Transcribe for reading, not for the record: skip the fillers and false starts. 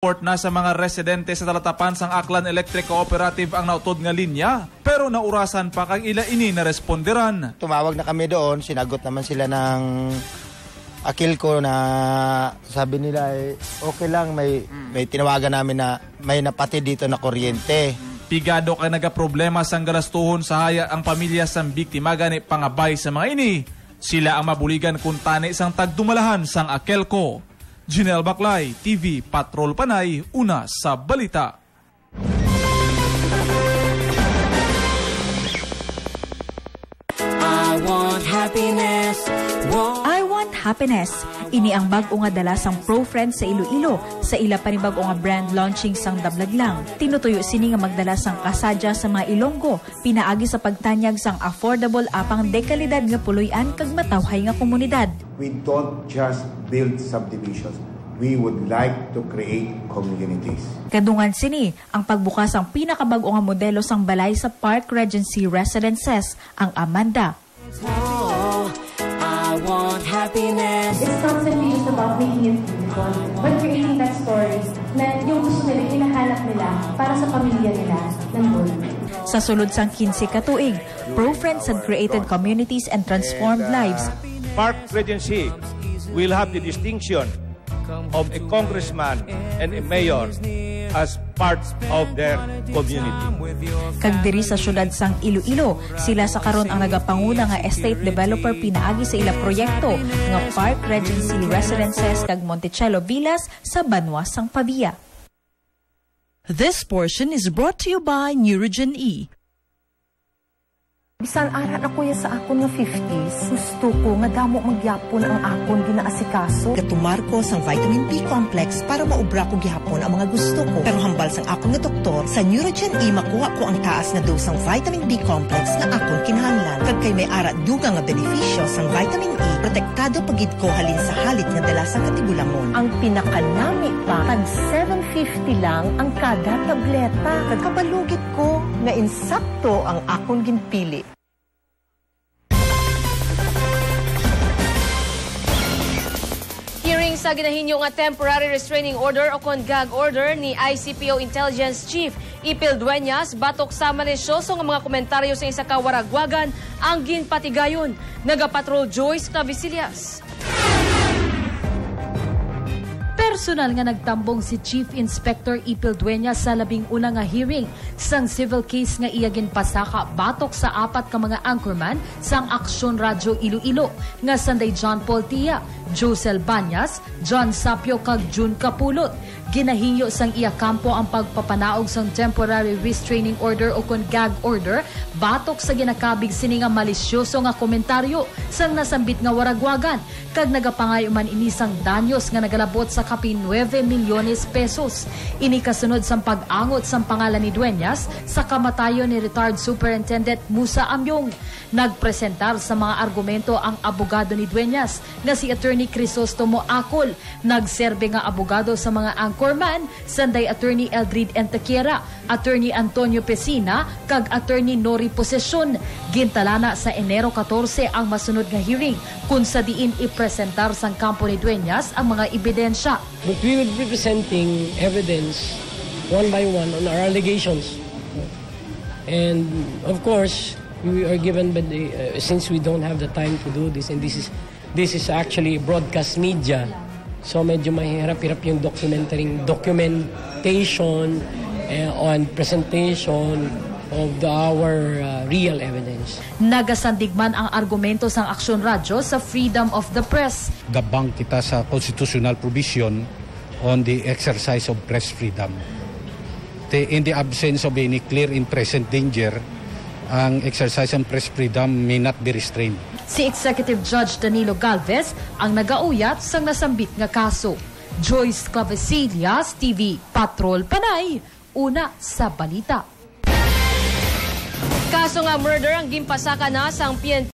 Port na sa mga residente sa Talatapan sang Aklan Electric Cooperative ang nautod nga linya, pero naurasan pa kang ila ini na responderan. Tumawag na kami doon, sinagot naman sila ng akil ko na sabi nila okay lang, may tinawagan namin na may napati dito na kuryente. Pigado kay nagaproblema sang galastuhon sa haya ang pamilya sang biktima gani pangabay sa mga ini. Sila ang mabuligan kung tani sang tagdumalahan sang akil ko. Jinel Baclay, TV Patrol Panay, una sa balita. I want happiness. I want happiness. Ini ang bag-o nga dala sang Pro Friends sa Iloilo sa ila panibag-o nga brand launching sang Dablaglang. Tinutuyo sini nga magdala sang kasadya sa mga Ilonggo, pinaagi sa pagtanyag sang affordable apang dekalidad nga puloy-an kag matawhay nga komunidad. We don't just build subdivisions. We would like to create communities. Kadungan sini ang pagbukas ang pinakabag-o nga modelo sang balay sa Park Regency Residences, ang Amanda. Oh, I want happiness. It's not simply just about making it beautiful, but creating that story na yung gusto nila, hinahanap nila para sa pamilya nila nandun. Sa sulod sang 15 katuig, Pro Friends had created communities and transformed lives. Park Regency will have the distinction of a congressman and a mayor as part of their community. Kag diri sa syudad sang Iloilo, sila sa karon ang nagapanguna nga estate developer pinaagi sa ila proyekto nga Park Regency Residences kag Monticello Villas sa Banwa sang Pavia. This portion is brought to you by Neurogen E. Bisan aran ako ya sa akon nga 50s, gusto ko nga damo magyapon ang akon ginaasikaso. Gatumar ko sang vitamin B complex para maubra ko gihapon ang mga gusto ko. Pero hambal sang akon nga doktor, sa Neurogen E makuha ko ang taas na dosang vitamin B complex na akon kinahanglan. Kag kay may ara duga nga benepisyo sang vitamin E, protektado pagid ko halin sa halit nga dala sa katigulangon. Ang pinakanami pa, tag 750 lang ang kada tableta. Kag kabalugit ko nga insakto ang akon ginpili. Hearing sa ginahinyo nga temporary restraining order o kon gag order ni ICPO Intelligence Chief Ipil Dueñas batok sa malisyoso nga mga komentaryo sa isa ka waragwagan ang ginpatigayon. Nagapatrol Joyce Clavisillas. Personal nga nagtambong si Chief Inspector Ipil Dueñas sa labing-una nga hearing sang civil case nga iya ginpasaka batok sa apat ka mga anchorman sang Aksyon Radyo Iloilo nga sanday John Paul Tia, Josel Banyas, John Sapio kag June Capulot. Ginahinyo sang iya kampo ang pagpapanaog sang temporary restraining order o kon gag order batok sa ginakabig sini nga malisyoso nga komentaryo sang nasambit nga waragwagan kag nagapangayo man ini sang danyos nga nagalabot sa kapin 9 milyones pesos. Ini kasunod sang pag-angot sang pangalan ni Dueñas sa kamatayon ni retired Superintendent Musa Amyong. Nagpresentar sa mga argumento ang abogado ni Dueñas nga si Attorney Crisostomo Acol. Nagserbe nga abogado sa mga anchorman sanday Attorney Eldred Entequera, Attorney Antonio Pesina kag Attorney Nori Posesion. Gintalana sa Enero 14 ang masunod nga hearing kung sa diin ipresentar sang kampo ni Dueñas ang mga ebidensya. But we will be presenting evidence one by one on our allegations. And of course, we are given by the, since we don't have the time to do this, and this is actually broadcast media, so medyo mahirap-hirap yung documentation on presentation of our real evidence. Nagasandigman ang argumento sang Aksyon Radyo sa freedom of the press. Gabang kita sa constitutional provision on the exercise of press freedom. In the absence of any clear and present danger, ang exercise ng press freedom may not be restrained. Si Executive Judge Danilo Galvez ang nagauyat sang nasambit nga kaso. Joyce Clavisillas, TV Patrol Panay, una sa balita. Kaso nga murder ang gimpasaka na sang PNP